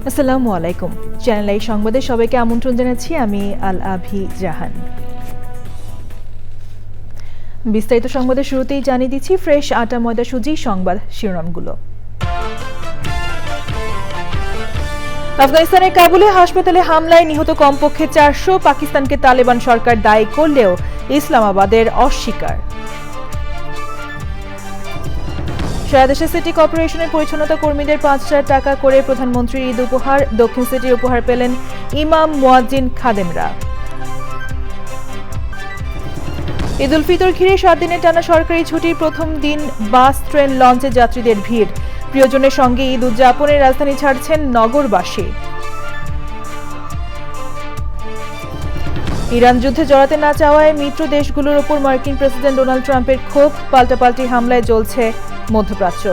আসসালামু আলাইকুম। Channel I সংবাদে সবাইকে আমন্ত্রণ জানাচ্ছি আমি আল আভি জাহান। বিস্তারিত সংবাদের শুরুতেই জানিয়ে দিচ্ছি ফ্রেশ আটা ময়দা সুজি সংবাদ শিরোনামগুলো। আফগানিস্তানের কাবুলে হাসপাতালে হামলায় নিহত কমপক্ষে 400, পাকিস্তানকে তালেবান সরকার দায়ী করলেও ইসলামাবাদের অস্বীকার। সারা দেশে সিটি কর্পোরেশনের পরিচ্ছন্নতা কর্মীদের 5,000 টাকা করে প্রধানমন্ত্রীর ঈদ উপহার। দক্ষিণ সিটির উপহার পেলেন ইমাম, মুয়াজ্জিন, খাদেমরা। ঈদ উল ফিতর ঘিরে 7 দিনের টানা সরকারি ছুটির প্রথম দিন বাস, ট্রেন, লঞ্চে যাত্রীদের ভিড়। প্রিয়জনের সঙ্গে ঈদ উদযাপনে রাজধানী ছাড়ছেন নগরবাসী। ইরান যুদ্ধে জড়াতে না চাওয়ায় মিত্র দেশগুলোর ওপর মার্কিন প্রেসিডেন্ট ডোনাল্ড ট্রাম্পের ক্ষোভ। পাল্টাপাল্টি হামলায় জ্বলছে মধ্যপ্রাচ্য।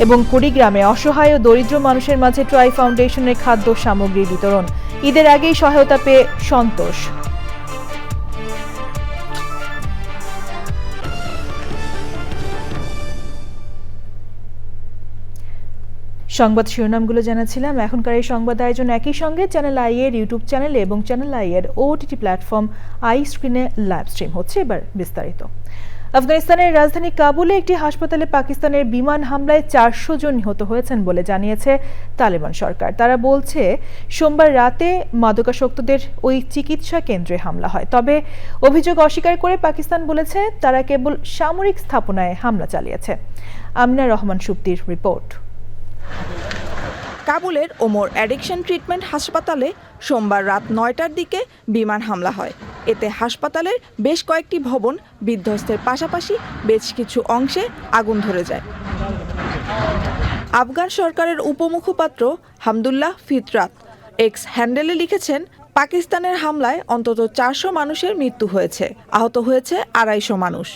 এবং কুড়িগ্রামে অসহায় ও দরিদ্র মানুষের মাঝে ট্রাই ফাউন্ডেশনের খাদ্য সামগ্রী বিতরণ। ঈদের আগেই সহায়তা পেয়ে সন্তোষ। সংবাদ শিরোনামগুলো জানাচ্ছিলাম। এখনকার এই সংবাদ আয়োজন একই সঙ্গে চ্যানেল আই এর ইউটিউব চ্যানেলে এবং চ্যানেল আই এর ওটিটি প্ল্যাটফর্ম আই স্ক্রিনে লাইভ স্ট্রিম হচ্ছে। এবার বিস্তারিত। আফগানিস্তানের রাজধানী কাবুলে একটি হাসপাতালে পাকিস্তানের বিমান হামলায় 400 জন নিহত হয়েছেন বলে জানিয়েছে তালেবান সরকার। তারা বলছে সোমবার রাতে মাদকাসক্তদের ওই চিকিৎসা কেন্দ্রে হামলা হয়। তবে অভিযোগ অস্বীকার করে পাকিস্তান বলেছে তারা কেবল সামরিক স্থাপনায় হামলা চালিয়েছে। আমিনা রহমান সুপ্তির রিপোর্ট। কাবুলের ওমর অ্যাডিকশন ট্রিটমেন্ট হাসপাতালে সোমবার রাত 9টার দিকে বিমান হামলা হয়। এতে হাসপাতালের বেশ কয়েকটি ভবন বিধ্বস্তের পাশাপাশি বেশ কিছু অংশে আগুন ধরে যায়। আফগান সরকারের উপমুখপাত্র হামদুল্লাহ ফিতরাত এক্স হ্যান্ডেলে লিখেছেন, পাকিস্তানের হামলায় অন্তত 400 মানুষের মৃত্যু হয়েছে, আহত হয়েছে 250 মানুষ।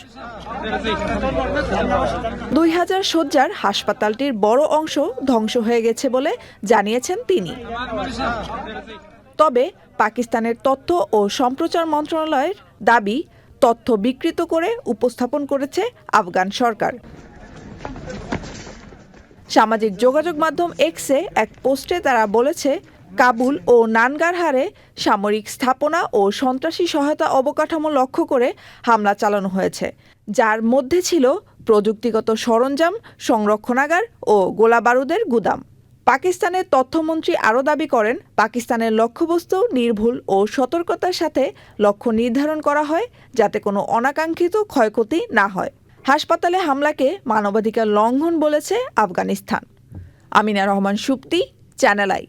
2000 শয্যার হাসপাতালটির বড় অংশ ধ্বংস হয়ে গেছে বলে জানিয়েছেন তিনি। তবে পাকিস্তানের তথ্য ও সম্প্রচার মন্ত্রণালয়ের দাবি, তথ্য বিকৃত করে উপস্থাপন করেছে আফগান সরকার। সামাজিক যোগাযোগ মাধ্যম এক্সে এক পোস্টে তারা বলেছে, কাবুল ও নানগারহারে সামরিক স্থাপনা ও সন্ত্রাসী সহায়তা অবকাঠামো লক্ষ্য করে হামলা চালানো হয়েছে, যার মধ্যে ছিল প্রযুক্তিগত সরঞ্জাম, সংরক্ষণাগার ও গোলাবারুদের গুদাম। পাকিস্তানের তথ্যমন্ত্রী আরও দাবি করেন, পাকিস্তানের লক্ষ্যবস্তু নির্ভুল ও সতর্কতার সাথে লক্ষ্য নির্ধারণ করা হয় যাতে কোনো অনাকাঙ্ক্ষিত ক্ষয়ক্ষতি না হয়। হাসপাতালে হামলাকে মানবাধিকার লঙ্ঘন বলেছে আফগানিস্তান। Amina Rahman Supti, channel I.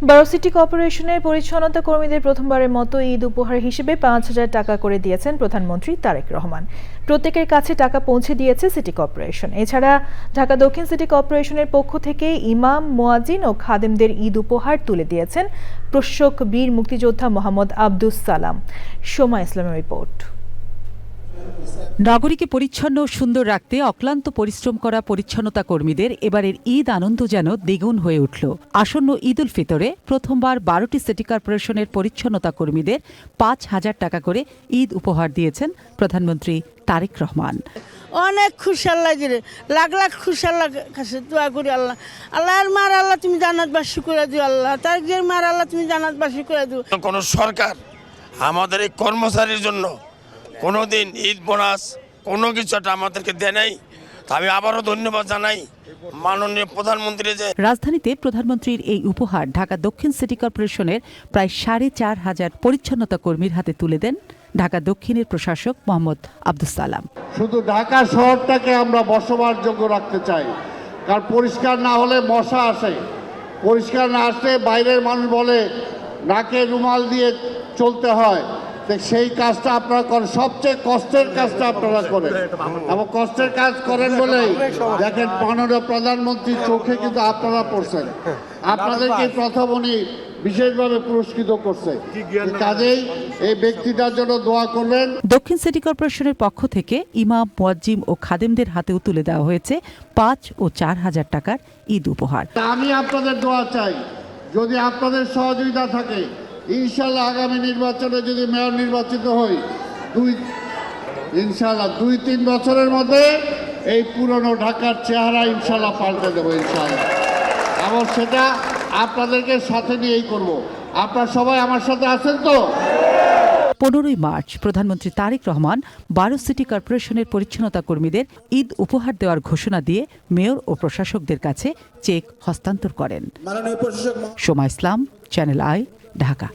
বারো সিটি কর্পোরেশনের পরিচ্ছন্নতা কর্মীদের প্রথমবারের মতো ঈদ উপহার হিসেবে 5,000 টাকা করে দিয়েছেন প্রধানমন্ত্রী তারেক রহমান। প্রত্যেকের কাছে টাকা পৌঁছে দিয়েছে সিটি কর্পোরেশন। এছাড়া ঢাকা দক্ষিণ সিটি কর্পোরেশনের পক্ষ থেকে ইমাম, মুয়াজ্জিন ও খাদেমদের ঈদ উপহার তুলে দিয়েছেন প্রশাসক বীর মুক্তিযোদ্ধা মোহাম্মদ আব্দুস সালাম। সোমা ইসলামের রিপোর্ট। নগরীকে পরিচ্ছন্ন ও সুন্দর রাখতে অক্লান্ত পরিশ্রম করা পরিচ্ছন্নতা কর্মীদের এবারের ঈদ আনন্দ যেন দ্বিগুণ হয়ে উঠল। আসন্ন ঈদ উল ফিতরে প্রথমবার 12টি সিটি কর্পোরেশনের পরিচ্ছন্নতা কর্মীদের 5,000 টাকা করে ঈদ উপহার দিয়েছেন প্রধানমন্ত্রী তারেক রহমান। অনেক খুশি আল্লাহ দিলে, লাখ লাখ খুশি আল্লাহ কাছে দোয়া করি। আল্লাহ আল্লাহর মার আল্লাহ তুমি জান্নাতবাসী করে দিও। আল্লাহ তারেকের মার আল্লাহ তুমি জান্নাতবাসী করে দিও। কোন সরকার আমাদের এই কর্মচারীর জন্য কোনোদিন ঈদ বোনাস কোনো কিছুটা আমাদেরকে দেয় নাই। আমি আবারও ধন্যবাদ জানাই মাননীয় প্রধানমন্ত্রী। যে রাজধানীতে প্রধানমন্ত্রীর এই উপহার ঢাকা দক্ষিণ সিটি কর্পোরেশনের প্রায় 4,500 পরিচ্ছন্নতা কর্মীর হাতে তুলে দেন ঢাকা দক্ষিণের প্রশাসক মোহাম্মদ আব্দুস সালাম। শুধু ঢাকা শহরটাকে আমরা বসবাসযোগ্য রাখতে চাই, কারণ পরিষ্কার না হলে মশা আসে, পরিষ্কার না আসলে বাইরের মানুষ বলে নাকে রুমাল দিয়ে চলতে হয়। সেই কাজটা আপনারা করেন, সবচেয়ে কষ্টের কাজটা আপনারা করেন এবং কষ্টের কাজ করেন বলেই দেখেন মাননীয় প্রধানমন্ত্রীর চোখে কিন্তু আপনারা পড়ছেন। আপনাদেরকে প্রথম উনি বিশেষভাবে পুরস্কৃত করছে। কাজেই এই ব্যক্তিটার জন্য দোয়া করবেন। দক্ষিণ সিটি কর্পোরেশনের পক্ষ থেকে ইমাম, মুয়াজ্জিম ও খাদেমদের হাতেও তুলে দেওয়া হয়েছে 5 ও 4,000 টাকার ঈদ উপহার। আমি আপনাদের দোয়া চাই, যদি আপনাদের সহযোগিতা থাকে ইনশাল্লাহ আগামী নির্বাচনে যদি মেয়র নির্বাচিত হই, ইনশাল্লাহ 2-3 বছরের মধ্যে এই পুরনো ঢাকার চেহারা ইনশাল্লাহ পাল্টে দেবো ইনশাল্লাহ। এবং সেটা আপনাদেরকে সাথে নিয়েই করব। আপনারা সবাই আমার সাথে আছেন তো? 15ই মার্চ প্রধানমন্ত্রী তারেক রহমান 12 সিটি কর্পোরেশনের পরিচ্ছন্নতা কর্মীদের ঈদ উপহার দেওয়ার ঘোষণা দিয়ে মেয়র ও প্রশাসকদের কাছে চেক হস্তান্তর করেন। সোমা ইসলাম, চ্যানেল আই, ঢাকা।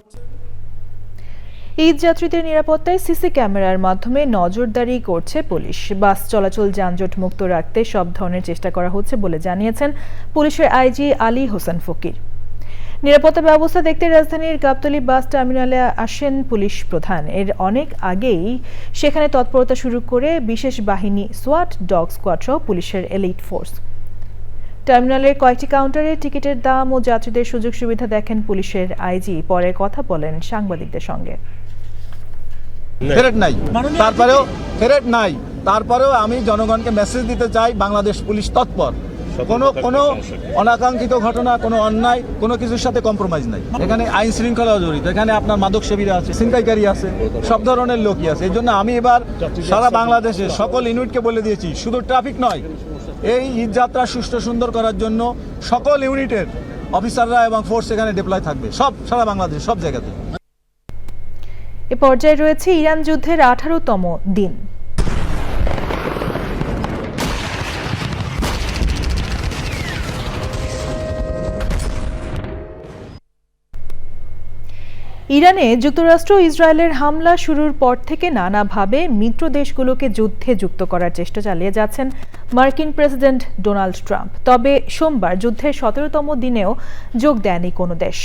ঈদ যাত্রীদের নিরাপত্তায় সিসি ক্যামেরার মাধ্যমে নজরদারি করছে পুলিশ। বাস চলাচল যানজট মুক্ত রাখতে সব ধরনের চেষ্টা করা হচ্ছে বলে জানিয়েছেন পুলিশের আইজি আলী হোসেন ফকির। নিরাপত্তা ব্যবস্থা দেখতে রাজধানীর গাবতলী বাস টার্মিনালে আসেন পুলিশ প্রধান। এর অনেক আগেই সেখানে তৎপরতা শুরু করে বিশেষ বাহিনী সোয়াট, ডগ স্কোয়াড সহ পুলিশের এলিট ফোর্স। টার্মিনালের কয়েকটি কাউন্টারে টিকিটের দাম ও যাত্রীদের সুযোগ সুবিধা দেখেন পুলিশের আইজি। পরে কথা বলেন সাংবাদিকদের সঙ্গে। তারপরেও আমি জনগণকে মেসেজ দিতে চাই, বাংলাদেশ পুলিশ তৎপর। কোনো অনাকাঙ্ক্ষিত ঘটনা, কোনো অন্যায়, কোনো কিছুর সাথে কম্প্রোমাইজ নাই। এখানে আইন শৃঙ্খলাও জড়িত, এখানে আপনার মাদক সেবীরা আছে, ছিনতাইকারী আছে, সব ধরনের লোকই আছে। এই জন্য আমি এবার সারা বাংলাদেশে সকল ইউনিটকে বলে দিয়েছি, শুধু ট্রাফিক নয়, এই ঈদ যাত্রা সুষ্ঠু সুন্দর করার জন্য সকল ইউনিটের অফিসাররা এবং ফোর্স এখানে ডিপ্লয় থাকবে, সারা বাংলাদেশ সব জায়গাতে। এ পর্যায়ে রয়েছে ইরান যুদ্ধের 18তম দিন। ইরানে যুক্তরাষ্ট্র ইসরায়েলের হামলা শুরুর পর থেকে নানাভাবে মিত্র দেশগুলোকে যুদ্ধে যুক্ত করার চেষ্টা চালিয়ে যাচ্ছেন মার্কিন প্রেসিডেন্ট ডোনাল্ড ট্রাম্প। তবে সোমবার যুদ্ধের 17তম দিনেও যোগ দেয়নি কোনো দেশ।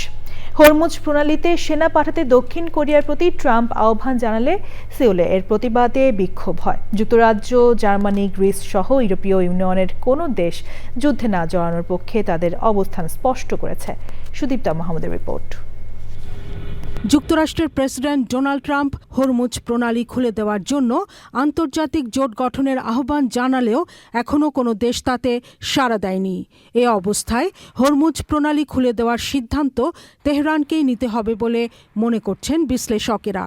হরমুজ প্রণালীতে সেনা পাঠাতে দক্ষিণ কোরিয়ার প্রতি ট্রাম্প আহ্বান জানালে সিউলে এর প্রতিবাদে বিক্ষোভ হয়। যুক্তরাজ্য, জার্মানি, গ্রিস সহ ইউরোপীয় ইউনিয়নের কোনো দেশ যুদ্ধে না জড়ানোর পক্ষে তাদের অবস্থান স্পষ্ট করেছে। সুদীপ্তা মাহমুদের রিপোর্ট। যুক্তরাষ্ট্রের প্রেসিডেন্ট ডোনাল্ড ট্রাম্প হরমুজ প্রণালী খুলে দেওয়ার জন্য আন্তর্জাতিক জোট গঠনের আহ্বান জানালেও এখনও কোনো দেশ তাতে সাড়া দেয়নি। এ অবস্থায় হরমুজ প্রণালী খুলে দেওয়ার সিদ্ধান্ত তেহরানকেই নিতে হবে বলে মনে করছেন বিশ্লেষকেরা।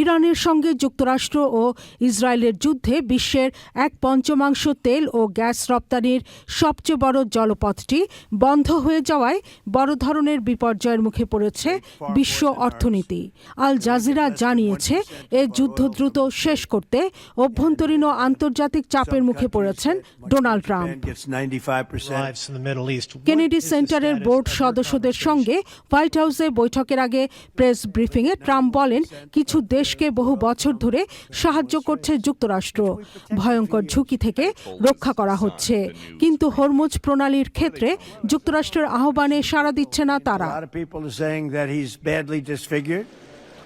ইরানের সঙ্গে যুক্তরাষ্ট্র ও ইসরায়েলের যুদ্ধে বিশ্বের 1/5 তেল ও গ্যাস রপ্তানির সবচেয়ে বড় জলপথটি বন্ধ হয়ে যাওয়ায় বড় ধরনের বিপর্যয়ের মুখে পড়েছে বিশ্ব অর্থনীতি। আল জাজিরা জানিয়েছে, এ যুদ্ধ দ্রুত শেষ করতে অভ্যন্তরীণ ও আন্তর্জাতিক চাপের মুখে পড়েছেন ডোনাল্ড ট্রাম্প। কেনেডি সেন্টারের বোর্ড সদস্যদের সঙ্গে হোয়াইট হাউসে বৈঠকের আগে প্রেস ব্রিফিংয়ে ট্রাম্প বলেন, কিছু দেশকে বহু বছর ধরে সাহায্য করছে যুক্তরাষ্ট্র, ভয়ঙ্কর ঝুঁকি থেকে রক্ষা করা হচ্ছে, কিন্তু হরমুজ প্রণালীর ক্ষেত্রে যুক্তরাষ্ট্রের আহ্বানে সাড়া দিচ্ছে না তারা।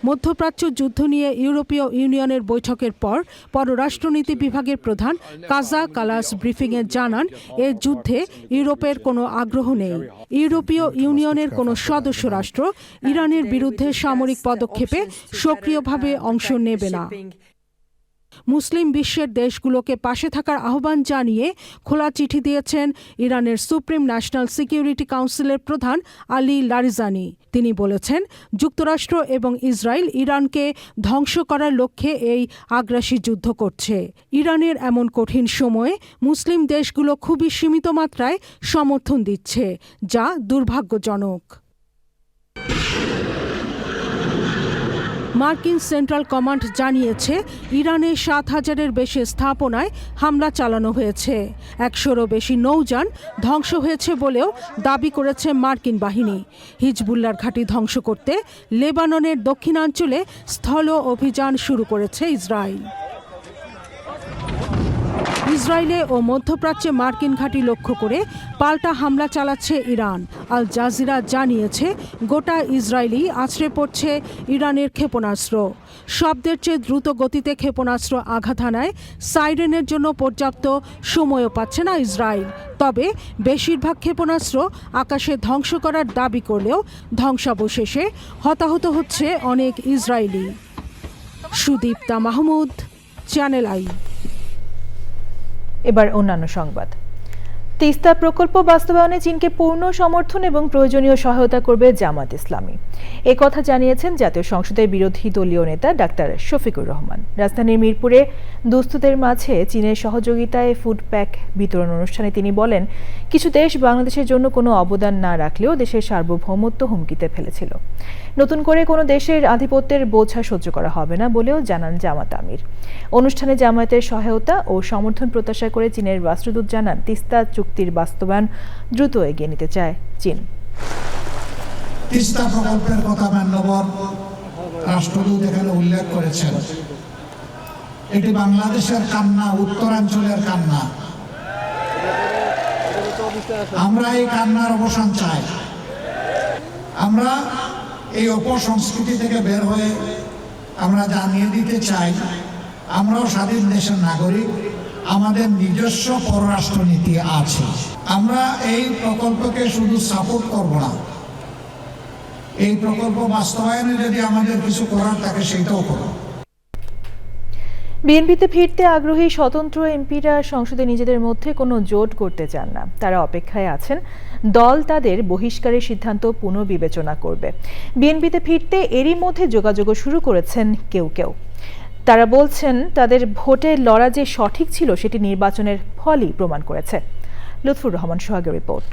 মধ্যপ্রাচ্য যুদ্ধ নিয়ে ইউরোপীয় ইউনিয়নের বৈঠকের পর পররাষ্ট্রনীতি বিভাগের প্রধান কাজা কালাস ব্রিফিংয়ে জানান, এ যুদ্ধে ইউরোপের কোনো আগ্রহ নেই। ইউরোপীয় ইউনিয়নের কোনো সদস্য রাষ্ট্র ইরানের বিরুদ্ধে সামরিক পদক্ষেপে সক্রিয়ভাবে অংশ নেবে না। মুসলিম বিশ্বের দেশগুলোকে পাশে থাকার আহ্বান জানিয়ে খোলা চিঠি দিয়েছেন ইরানের সুপ্রিম ন্যাশনাল সিকিউরিটি কাউন্সিলের প্রধান আলী লারিজানি। তিনি বলেছেন, যুক্তরাষ্ট্র এবং ইসরায়েল ইরানকে ধ্বংস করার লক্ষ্যে এই আগ্রাসী যুদ্ধ করছে। ইরানের এমন কঠিন সময়ে মুসলিম দেশগুলো খুবই সীমিত মাত্রায় সমর্থন দিচ্ছে, যা দুর্ভাগ্যজনক। মার্কিন সেন্ট্রাল কমান্ড জানিয়েছে, ইরানে 7,000-এর বেশি স্থাপনায় হামলা চালানো হয়েছে। 100-রও বেশি নৌযান ধ্বংস হয়েছে বলেও দাবি করেছে মার্কিন বাহিনী। হিজবুল্লাহর ঘাঁটি ধ্বংস করতে লেবাননের দক্ষিণাঞ্চলে স্থল অভিযান শুরু করেছে ইসরায়েল। ইসরায়েলে ও মধ্যপ্রাচ্যে মার্কিন ঘাঁটি লক্ষ্য করে পাল্টা হামলা চালাচ্ছে ইরান। আল জাজিরা জানিয়েছে, গোটা ইসরায়েলই আছড়ে পড়ছে ইরানের ক্ষেপণাস্ত্র। শব্দের চেয়ে দ্রুত গতিতে ক্ষেপণাস্ত্র আঘাত হানায় সাইরেনের জন্য পর্যাপ্ত সময়ও পাচ্ছে না ইসরায়েল। তবে বেশিরভাগ ক্ষেপণাস্ত্র আকাশে ধ্বংস করার দাবি করলেও ধ্বংসাবশেষে হতাহত হচ্ছে অনেক Israeli. Sudipta Mahmud, channel I. এবার অন্যান্য সংবাদ। তিস্তা প্রকল্প বাস্তবায়নে চীনকে পূর্ণ সমর্থন এবং প্রয়োজনীয় সহায়তা করবে জামাত ইসলামী। একথা জানিয়েছেন জাতীয় সংসদের বিরোধী দলীয় নেতা ডাক্তার শফিকুর রহমান। রাজধানীর মিরপুরে দুস্থদের মাঝে চীনের সহযোগিতায় ফুড প্যাক বিতরণ অনুষ্ঠানে তিনি বলেন, কিছু দেশ বাংলাদেশের জন্য কোনো অবদান না রাখলেও দেশের সার্বভৌমত্ব হুমকিতে ফেলেছিল। নতুন করে কোনো দেশের আধিপত্যের বোঝা সহ্য করা হবে না বলেও জানান জামাত আমির। অনুষ্ঠানে জামায়াতের সহায়তা ও সমর্থন প্রত্যাশা করে চীনের রাষ্ট্রদূত জানান, তিস্তা চুক্তির বাস্তবায়ন দ্রুত এগিয়ে নিতে চায় চীন। তিস্তা প্রকল্পের কথা মাননীয় রাষ্ট্রদূত এখানে উল্লেখ করেছেন। এটি বাংলাদেশের কান্না, উত্তরাঞ্চলের কান্না। আমরা এই কান্নার অবসান চাই। আমরা এই অপসংস্কৃতি থেকে বের হয়ে আমরা জানিয়ে দিতে চাই, আমরাও স্বাধীন দেশের নাগরিক, আমাদের নিজস্ব পররাষ্ট্রনীতি আছে। আমরা এই প্রকল্পকে শুধু সাপোর্ট করব না, এই প্রকল্প বাস্তবায়নে যদি আমাদের কিছু করার থাকে সেটাও করব। বিএনপিতে ফিরতে আগ্রহী স্বতন্ত্র এমপিরা সংসদে নিজেদের মধ্যে কোনো জোট করতে চান না। তারা অপেক্ষায় আছেন দল তাদের বহিষ্কারের সিদ্ধান্ত পুনর্বিবেচনা করবে। বিএনপিতে ফিরতে এরই মধ্যে যোগাযোগও শুরু করেছেন কেউ কেউ। তারা বলছেন, তাদের ভোটে লড়া যে সঠিক ছিল সেটি নির্বাচনের ফলই প্রমাণ করেছে। লুৎফুর রহমান সোহাগের রিপোর্ট।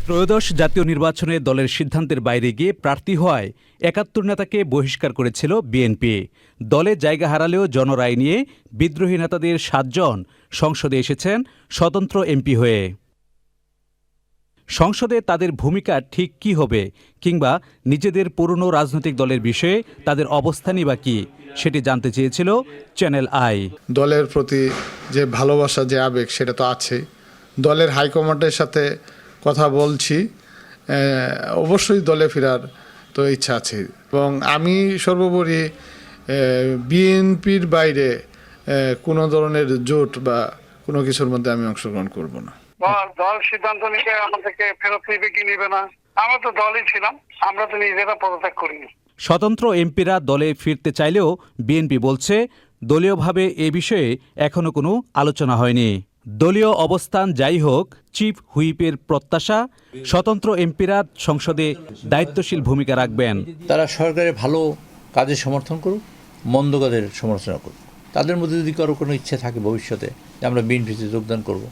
ত্রয়োদশ জাতীয় নির্বাচনে দলের সিদ্ধান্তের বাইরে গিয়ে প্রার্থী হওয়ায় ৭১ নেতাকে বহিষ্কার করেছিল বিএনপি। দলে জায়গা হারালেও জনরায় নিয়ে বিদ্রোহী নেতাদের ৭ জন সংসদে এসেছেন স্বতন্ত্র এমপি হয়ে। সংসদে তাদের ভূমিকা ঠিক কী হবে, কিংবা নিজেদের পুরনো রাজনৈতিক দলের বিষয়ে তাদের অবস্থানই বা কী, সেটি জানতে চেয়েছিল চ্যানেল আই। দলের প্রতি যে ভালোবাসা, যে আবেগ, সেটা তো আছে। দলের হাইকমান্ডের সাথে কথা বলছি, অবশ্যই দলে ফেরার তো ইচ্ছা আছে। এবং আমি সর্বোপরি বিএনপির বাইরে কোনো ধরনের জোট বা কোনো কিছুর মধ্যে আমি অংশগ্রহণ করব না। দল সিদ্ধান্ত নিতে আমাদেরকে ফেরত নিবে কি নিবে না, আমরা তো দলই ছিলাম, আমরা তো নিজেরা পদত্যাগ করিনি। স্বতন্ত্র এমপিরা দলে ফিরতে চাইলেও বিএনপি বলছে, দলীয়ভাবে এ বিষয়ে এখনো কোনো আলোচনা হয়নি। দলীয় অবস্থান যাই হোক, চিফ হুইপের প্রত্যাশা, স্বতন্ত্র এমপিরা সংসদে দায়িত্বশীল ভূমিকা রাখবেন। তারা সরকারের ভালো কাজের সমর্থন করুক, মন্দ কাজের সমালোচনা করুক। তাদের মধ্যে যদি কারো কোনো ইচ্ছে থাকে ভবিষ্যতে যে আমরা বিএনপিতে যোগদান করব,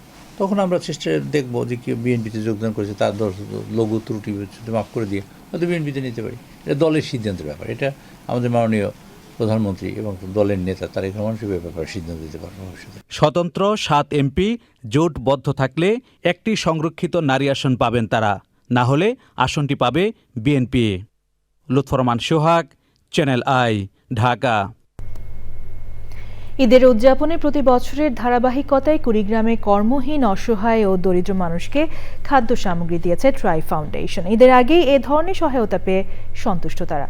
তখন আমরা চেষ্টা দেখব যে কেউ বিএনপিতে যোগদান করেছে তার লঘু ত্রুটি মাফ করে দিয়ে হয়তো বিএনপিতে নিতে পারি। এটা দলের সিদ্ধান্তের ব্যাপার। এটা আমাদের মাননীয় প্রধানমন্ত্রী এবং দলের নেতা তারেক রহমান সাহেবের ব্যাপারে সিদ্ধান্ত দিতে পারবে ভবিষ্যতে। স্বতন্ত্র ৭ এমপি জোটবদ্ধ থাকলে একটি সংরক্ষিত নারী আসন পাবেন তারা, না হলে আসনটি পাবে BNP. Lutfur Rahman Sohag, channel I, Dhaka. ঈদের উদযাপনে প্রতি বছরের ধারাবাহিকতায় কুড়িগ্রামে কর্মহীন, অসহায় ও দরিদ্র মানুষকে খাদ্য সামগ্রী দিয়েছে ট্রাই ফাউন্ডেশন। ঈদের আগেই এ ধরনের সহায়তা পেয়ে সন্তুষ্ট তারা।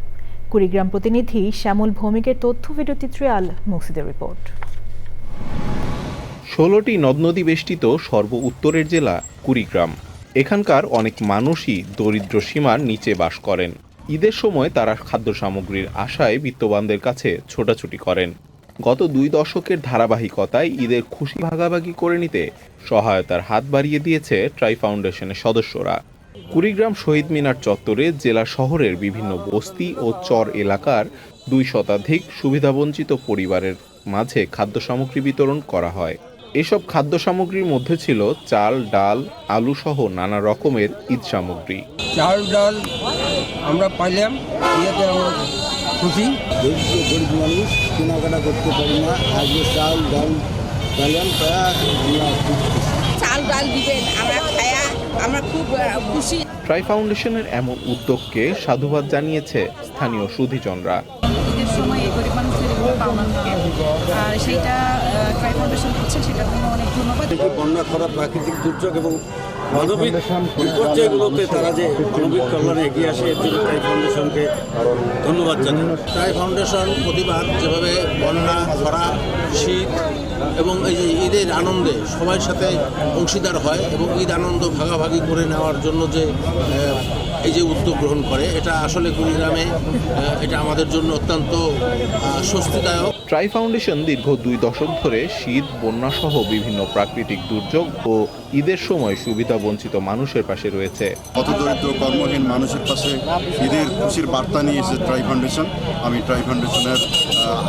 কুড়িগ্রাম প্রতিনিধি শ্যামল ভৌমিকের তথ্য ভিডিওচিত্রে আল মুকসিদের রিপোর্ট। ১৬টি নদ নদী বেষ্টিত সর্ব উত্তরের জেলা কুড়িগ্রাম। এখানকার অনেক মানুষই দরিদ্র সীমার নিচে বাস করেন। ঈদের সময় তারা খাদ্য সামগ্রীর আশায় বিত্তবানদের কাছে ছোটাছুটি করেন। গত ২ দশকের ধারাবাহিকতায় ঈদের খুশি ভাগাভাগি করে নিতে সহায়তার হাত বাড়িয়ে দিয়েছে ট্রাই ফাউন্ডেশনের সদস্যরা। কুড়িগ্রাম শহীদ মিনার চত্বরে জেলা শহরের বিভিন্ন বস্তি ও চর এলাকার ২ শতাধিক সুবিধাবঞ্চিত পরিবারের মাঝে খাদ্য সামগ্রী বিতরণ করা হয়। এসব খাদ্য সামগ্রীর মধ্যে ছিল চাল, ডাল, আলু সহ নানা রকমের ঈদ সামগ্রী। চাল ডাল আমরা পাইলাম, ইয়েতে আমরা খুশি। গরিব মানুষ কেনাকাটা করতে পারি না, আজকে চাল ডাল পাইলাম, চাল ডাল দিবেন, আমরা খায়া আমরা খুব খুশি। ট্রাই ফাউন্ডেশনের এমন উদ্যোগকে সাধুবাদ জানিয়েছে স্থানীয় সুধীজনরা। ঈদের সময় এই গরিব মানুষদের পাওনা থাকে, আর সেইটা ট্রাই ফাউন্ডেশন করছে, সেটার জন্য অনেক ধন্যবাদ। বন্যা, খরা, প্রাকৃতিক দুর্যোগ এবং মানবিক বিপর্যয়গুলোতে তারা যে মানবিক কল্যাণে এগিয়ে আসে, এর জন্য ট্রাই ফাউন্ডেশনকে ধন্যবাদ জানাই। ট্রাই ফাউন্ডেশন প্রতিবার যেভাবে বন্যা, খরা, শীত এবং এই যে ঈদের আনন্দে সবার সাথে অংশীদার হয় এবং ঈদ আনন্দ ভাগাভাগি করে নেওয়ার জন্য যে এই যে উদ্যোগ গ্রহণ করে, এটা আসলে কুড়িগ্রামে এটা আমাদের জন্য অত্যন্ত স্বস্তিদায়ক। ট্রাই ফাউন্ডেশন দীর্ঘ 2 দশক ধরে শীত, বন্যাসহ বিভিন্ন প্রাকৃতিক দুর্যোগ ও ঈদের সময় সুবিধা বঞ্চিত মানুষের পাশে রয়েছে। হতদরিদ্র কর্মহীন মানুষের পাশে ঈদের খুশির বার্তা নিয়ে এসেছে ট্রাই ফাউন্ডেশন। আমি ট্রাই ফাউন্ডেশনের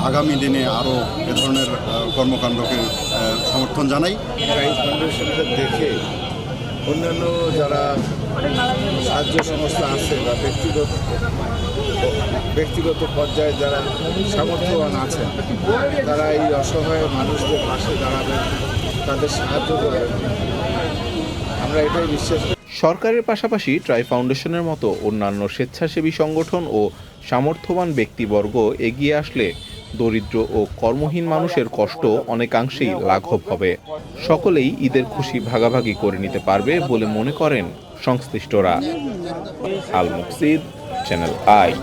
আগামী দিনে আরও এ ধরনের কর্মকাণ্ডকে সমর্থন জানাই। ট্রাই ফাউন্ডেশনকে দেখে অন্যান্য যারা সাহায্য সংস্থা আছে বা ব্যক্তিগত পর্যায়ে যারা সামর্থ্যবান আছেন, তারা এই অসহায় মানুষদের পাশে দাঁড়াবেন, তাদের সাহায্য করবেন, আমরা এটাই বিশ্বাস করি। সরকারের পাশাপাশি ট্রাই ফাউন্ডেশনের মতো অন্যান্য স্বেচ্ছাসেবী সংগঠন ও সামর্থ্যবান ব্যক্তিবর্গ এগিয়ে আসলে দরিদ্র ও কর্মহীন মানুষের কষ্ট অনেকাংশেই লাঘব হবে। সকলেই ঈদের খুশি ভাগাভাগি করে নিতে পারবে বলে মনে করেন সংশ্লিষ্টরা। আল মুকসিদ, চ্যানেল আই।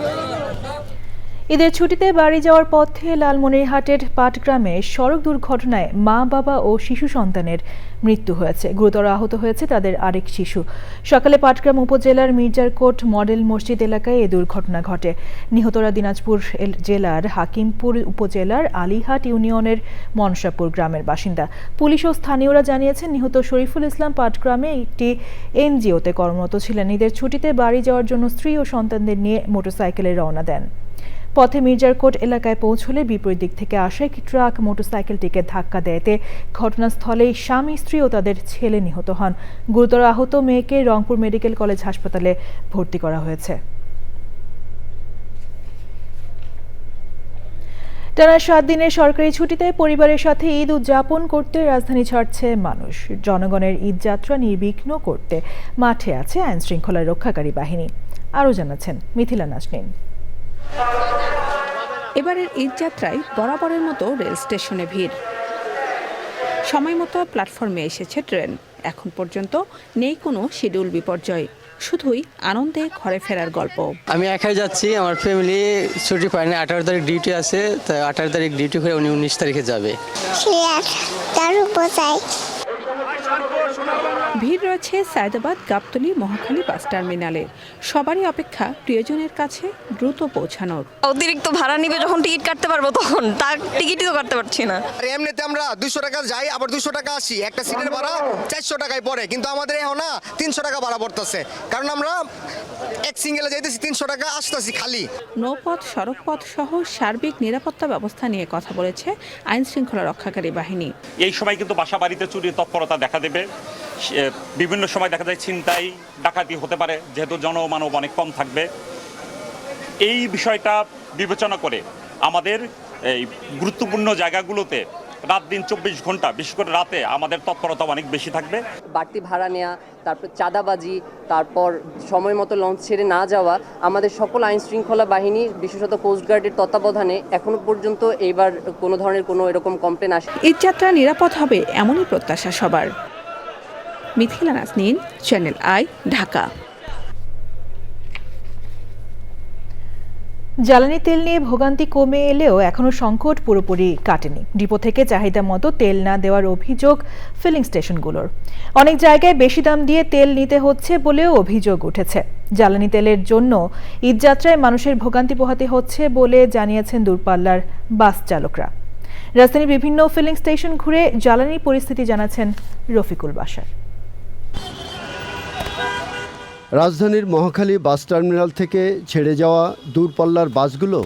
ঈদের ছুটিতে বাড়ি যাওয়ার পথে লালমনিরহাটের পাটগ্রামে সড়ক দুর্ঘটনায় মা, বাবা ও শিশু সন্তানের মৃত্যু হয়েছে। গুরুতর আহত হয়েছে তাদের আরেক শিশু। সকালে পাটগ্রাম উপজেলার মির্জারকোট মডেল মসজিদ এলাকায় এ দুর্ঘটনা ঘটে। নিহতরা দিনাজপুর জেলার হাকিমপুর উপজেলার আলীহাট ইউনিয়নের মনসাপুর গ্রামের বাসিন্দা। পুলিশ ও স্থানীয়রা জানিয়েছেন, নিহত শরীফুল ইসলাম পাটগ্রামে একটি এনজিওতে কর্মরত ছিলেন। ঈদের ছুটিতে বাড়ি যাওয়ার জন্য স্ত্রী ও সন্তানদের নিয়ে মোটরসাইকেলে রওনা দেন। পথে মির্জারকোট এলাকায় পৌঁছলে বিপরীত দিক থেকে আসা একটি ট্রাক মোটরসাইকেলটিকে ধাক্কা দেয়। এতে ঘটনাস্থলেই স্বামী, স্ত্রী ও তাদের ছেলে নিহত হন। গুরুতর আহত মেয়েকে রংপুর মেডিকেল কলেজ হাসপাতালে ভর্তি করা হয়েছে। টানা 7 দিনের সরকারি ছুটিতে পরিবারের সাথে ঈদ উদযাপন করতে রাজধানী ছাড়ছে মানুষ। জনগণের ঈদযাত্রা নির্বিঘ্ন করতে মাঠে আছে আইন শৃঙ্খলা রক্ষাকারী বাহিনী। আরও জানাচ্ছেন মিথিলা নাজনীন। এবারের ঈদযাত্রায় বরাবরের মতো রেল স্টেশনে ভিড়। সময় মতো প্ল্যাটফর্মে এসেছে ট্রেন। এখন পর্যন্ত নেই কোনো শিডিউল বিপর্যয়, শুধুই আনন্দে ঘরে ফেরার গল্প। আমি একাই যাচ্ছি, আমার ফ্যামিলি ছুটি পায়নি। 18 তারিখ ডিউটি আছে, তাই 18 তারিখ ডিউটি করে উনি 19 তারিখে যাবে। ভিড় রয়েছে সায়দাবাদ, গাবতলী, মহাখালী বাস টার্মিনালে। সবারই অপেক্ষা প্রিয়জনের কাছে দ্রুত পৌঁছানোর। অতিরিক্ত ভাড়া নিবে যখন টিকিট কাটতে পারবো, তখন তার টিকিটই তো কাটতে পারছি না। এমনিতে আমরা 200 টাকা যাই, আবার 200 টাকা আসি, একটা সিটের ভাড়া 400 টাকায় পড়ে, কিন্তু আমাদের এখন না 300 টাকা ভাড়া পড়তেছে, কারণ আমরা এক সিঙ্গেলে যাইতেছি 300 টাকা, আসতেছি খালি। নৌপথ, সড়কপথ সহ সার্বিক নিরাপত্তা ব্যবস্থা নিয়ে কথা বলেছে আইন শৃঙ্খলা রক্ষাকারী বাহিনী। এই সময় কিন্তু বাসা বাড়িতে চুরির তৎপরতা দেখা দেবে। বিভিন্ন সময় দেখা যায় ছিনতাই, ডাকাতি হতে পারে, যেহেতু জনমানব অনেক কম থাকবে। এই বিষয়টা বিবেচনা করে আমাদের এই গুরুত্বপূর্ণ জায়গাগুলোতে রাত দিন 24 ঘন্টা, বিশেষ করে রাতে আমাদের তৎপরতা অনেক বেশি থাকবে। বাড়তি ভাড়া নেওয়া, তারপর চাঁদাবাজি, তারপর সময় মতো লঞ্চ ছেড়ে না যাওয়া, আমাদের সকল আইন শৃঙ্খলা বাহিনী বিশেষত কোস্টগার্ডের তত্ত্বাবধানে এখনো পর্যন্ত এইবার কোনো ধরনের কোনো এরকম কমপ্লেন আসে। ঈদযাত্রা নিরাপদ হবে এমনই প্রত্যাশা সবার। Mithila Naznin, channel I, Dhaka. জ্বালানি তেল নিয়ে ভোগান্তি কমে এলেও এখনও সংকট পুরোপুরি কাটেনি। ডিপো থেকে চাহিদা মতো তেল না দেওয়ার অভিযোগ ফিলিং স্টেশনগুলোর। অনেক জায়গায় বেশি দাম দিয়ে তেল নিতে হচ্ছে বলেও অভিযোগ উঠেছে। জ্বালানি তেলের জন্য ঈদযাত্রায় মানুষের ভোগান্তি পোহাতে হচ্ছে বলে জানিয়েছেন দূরপাল্লার বাস চালকরা। রাজধানীর বিভিন্ন ফিলিং স্টেশন ঘুরে জ্বালানির পরিস্থিতি জানাচ্ছেন রফিকুল বাশার। রাজধানীর মহাখালী বাস টার্মিনাল থেকে ছেড়ে যাওয়া দূরপাল্লার বাসগুলো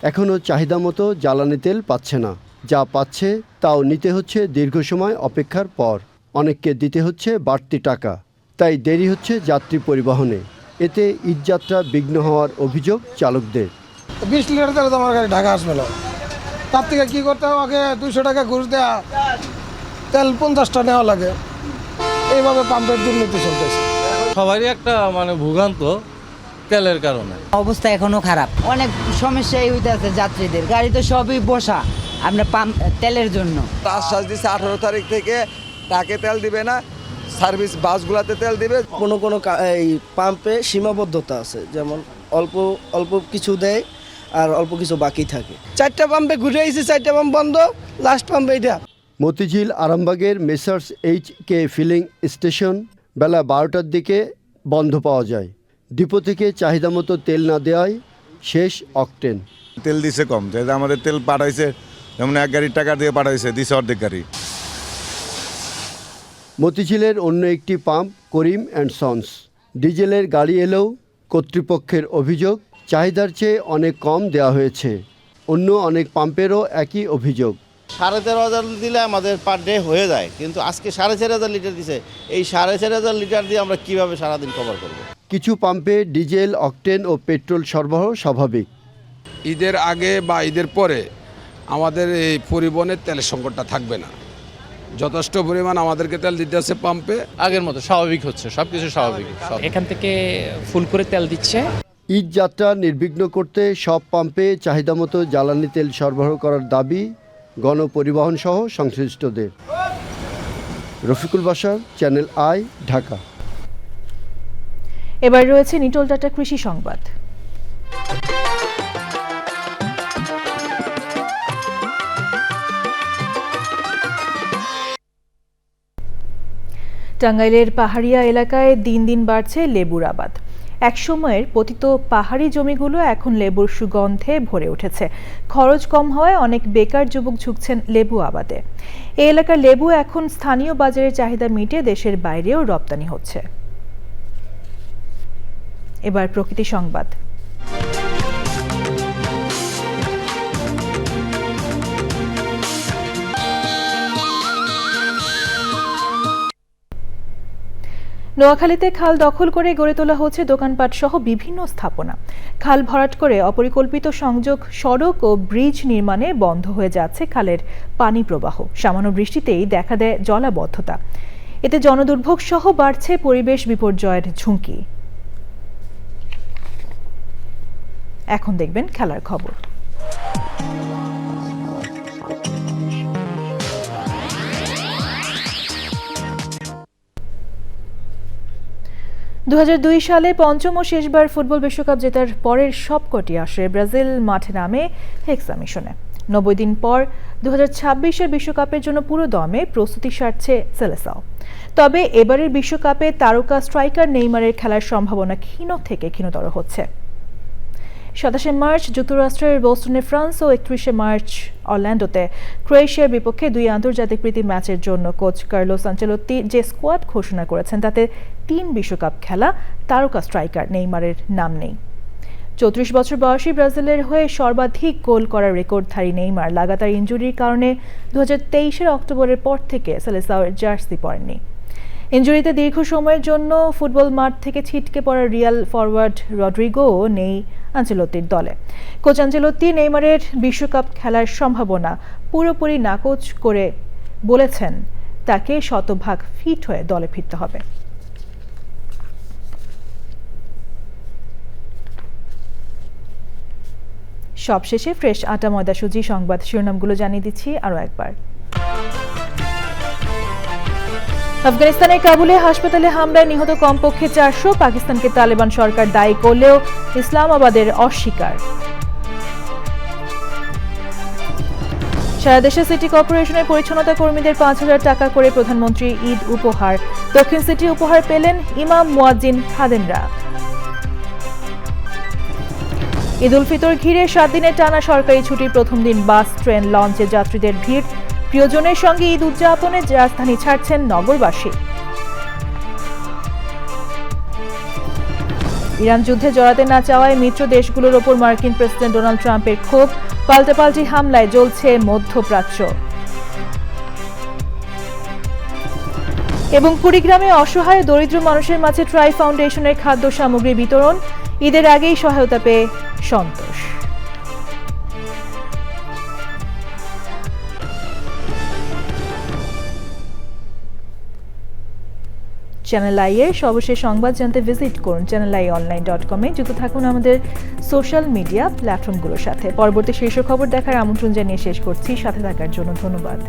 এখনও চাহিদা মতো জ্বালানি তেল পাচ্ছে না। যা পাচ্ছে তাও নিতে হচ্ছে দীর্ঘ সময় অপেক্ষার পর। অনেককে দিতে হচ্ছে বাড়তি টাকা, তাই দেরি হচ্ছে যাত্রী পরিবহনে। এতে ঈদযাত্রা বিঘ্ন হওয়ার অভিযোগ চালকদের। 20 লিটার তেল তোমার গাড়ি ঢাকা আসবে না, তার থেকে কী করতে হবে, আগে 200 টাকা ঘুষ দেওয়া, তেল 50টা নেওয়া লাগে। এইভাবে পাম্পের দুর্নীতি চলতেছে। সবারই একটা ভোগান্ত তেলের কারণে অবস্থা এখনো খারাপ। অনেক সমস্যাই হইতেছে যাত্রীদের, গাড়ি তো সবই বসা আপনার পাম্প তেলের জন্য। আশ্বাস দিচ্ছে 18 তারিখ থেকে টাকে তেল দিবে না, সার্ভিস বাসগুলোতে তেল দিবে। কোনো এই পাম্পে সীমাবদ্ধতা আছে, যেমন অল্প অল্প কিছু দেয় আর অল্প কিছু বাকি থাকে। 4টা পাম্পে ঘুরে এসেছি, 4টা পাম্প বন্ধ, লাস্ট পাম্প এইটা। মতিঝিল আরামবাগের মেসার্স HK ফিলিং স্টেশন বেলা 12টার দিকে বন্ধ পাওয়া যায়। ডিপো থেকে চাহিদা মতো তেল না দেওয়ায় শেষ অকটেন। তেল দিছে কম, যে আমাদের তেল পাঠাইছে যেমন 1 গাড়ির টাকা দিয়ে পাঠাইছে, দিছে অর্ধেক গাড়ি। মতিঝিলের অন্য একটি পাম্প করিম অ্যান্ড সন্স। ডিজেলের গাড়ি এলেও কর্তৃপক্ষের অভিযোগ চাহিদার চেয়ে অনেক কম দেওয়া হয়েছে। অন্য অনেক পাম্পেরও একই অভিযোগ। 13,500 দিলে আমাদের পার ডে হয়ে যায়, কিন্তু আজকে 4,500 লিটার দিছে। এই 4,500 লিটার দিয়ে আমরা কিভাবে সারাদিন কভার করব? কিছু পাম্পে ডিজেল, অকটেন ও পেট্রোল সরবরাহ স্বাভাবিক। ঈদের আগে বা ঈদের পরে আমাদের এই পরিবহনের তেলের সংকটটা থাকবে না। যথেষ্ট পরিমাণ আমাদেরকে তেল দিতে আছে পাম্পে। আগের মতো স্বাভাবিক হচ্ছে, সব কিছু স্বাভাবিক। এখান থেকে ফুল করে তেল দিচ্ছে। ঈদ যাত্রা নির্বিঘ্ন করতে সব পাম্পে চাহিদা মতো জ্বালানি তেল সরবরাহ করার দাবি গণপরিবহন সহ সংশ্লিষ্টদের। Rafiqul Bashar, channel I, Dhaka. এবার রয়েছে নিটল ডাটা কৃষি সংবাদ। টাঙ্গাইলের পাহাড়িয়া এলাকায় দিন দিন বাড়ছে লেবুর আবাদ। এক সময়ের পতিত পাহাড়ি জমিগুলো এখন লেবুর সুগন্ধে ভরে উঠেছে। খরচ কম হওয়ায় অনেক বেকার যুবক ঝুঁকছেন লেবু আবাদে। এই এলাকার লেবু এখন স্থানীয় বাজারের চাহিদা মিটিয়ে দেশের বাইরেও রপ্তানি হচ্ছে। এবার প্রকৃতি সংবাদ। নোয়াখালীতে খাল দখল করে গড়ে তোলা হচ্ছে দোকানপাট সহ বিভিন্ন স্থাপনা। খাল ভরাট করে অপরিকল্পিত সংযোগ সড়ক ও ব্রিজ নির্মাণে বন্ধ হয়ে যাচ্ছে খালের পানি প্রবাহ। সামান্য বৃষ্টিতেই দেখা দেয় জলাবদ্ধতা। এতে জনদুর্ভোগ সহ বাড়ছে পরিবেশ বিপর্যয়ের ঝুঁকি। এখন দেখবেন খেলার খবর। 2002 সালে পঞ্চম ও শেষবার ফুটবল বিশ্বকাপ জেতার পরের সবকটি আসরে ব্রাজিল মাঠে নামে হেক্সা মিশনে। 90 দিন পর 2026-এর বিশ্বকাপের জন্য পুরো দমে প্রস্তুতি সারছে সেলেসাও। তবে এবারের বিশ্বকাপে তারকা স্ট্রাইকার নেইমারের খেলার সম্ভাবনা ক্ষীণ থেকে ক্ষীণতর হচ্ছে। 27 মার্চ যুক্তরাষ্ট্রের বোস্টনে ফ্রান্স ও 31 মার্চ অরল্যান্ডোতে ক্রোয়েশিয়ার বিপক্ষে 2 আন্তর্জাতিক প্রীতি ম্যাচের জন্য কোচ কার্লোস আনচেলোত্তি যে স্কোয়াড ঘোষণা করেছেন তাতে 3 বিশ্বকাপ খেলা তারকা স্ট্রাইকার নেইমারের নাম নেই। 34 বছর বয়সী ব্রাজিলের হয়ে সর্বাধিক গোল করার রেকর্ডধারী নেইমার লাগাতার ইনজুরির কারণে 2023-এর অক্টোবরের পর থেকে সেলেসাওয়ের জার্সি পরেননি। ইনজুরিতে দীর্ঘ সময়ের জন্য ফুটবল মাঠ থেকে ছিটকে পড়া রিয়াল ফরওয়ার্ড রড্রিগো নেই আনচেলোত্তির দলে। কোচ আনচেলোত্তি নেইমারের বিশ্বকাপ খেলার সম্ভাবনা পুরোপুরি নাকচ করে বলেছেন তাকে শতভাগ ফিট হয়ে দলে ফিরতে হবে। সবশেষে ফ্রেশ আটা ময়দা সুজি সংবাদ শিরোনামগুলো জানিয়ে দিচ্ছি আরও একবার। আফগানিস্তানের কাবুলে হাসপাতালে হামলায় নিহত কমপক্ষে 400। পাকিস্তানকে তালেবান সরকার দায়ী করলেও ইসলামাবাদের অস্বীকার। সারা দেশে সিটি কর্পোরেশনের পরিচ্ছন্নতা কর্মীদের 5,000 টাকা করে প্রধানমন্ত্রী ঈদ উপহার। দক্ষিণ সিটি উপহার পেলেন ইমাম মুয়াজ্জিন খাদেমরা। ঈদ উল ফিতর ঘিরে 7 দিনের টানা সরকারি ছুটির প্রথম দিন বাস, ট্রেন, লঞ্চে যাত্রীদের ভিড়। প্রিয়জনের সঙ্গে ঈদ উদযাপনে রাজধানী ছাড়ছেন নগরবাসী। ইরান যুদ্ধে জড়াতে না চাওয়ায় মিত্র দেশগুলোর ওপর মার্কিন প্রেসিডেন্ট ডোনাল্ড ট্রাম্পের ক্ষোভ। পাল্টাপাল্টি হামলায় জ্বলছে মধ্যপ্রাচ্য। এবং কুড়িগ্রামে অসহায় দরিদ্র মানুষের মাঝে ট্রাই ফাউন্ডেশনের খাদ্য সামগ্রী বিতরণ। ঈদের আগেই সহায়তা পেয়ে সন্তোষ। চ্যানেল আই এর সর্বশেষ সংবাদ জানতে ভিজিট করুন channelionline.com-এ। যুক্ত থাকুন আমাদের সোশ্যাল মিডিয়া প্ল্যাটফর্মগুলোর সাথে। পরবর্তী শীর্ষ খবর দেখার আমন্ত্রণ জানিয়ে শেষ করছি। সাথে থাকার জন্য ধন্যবাদ।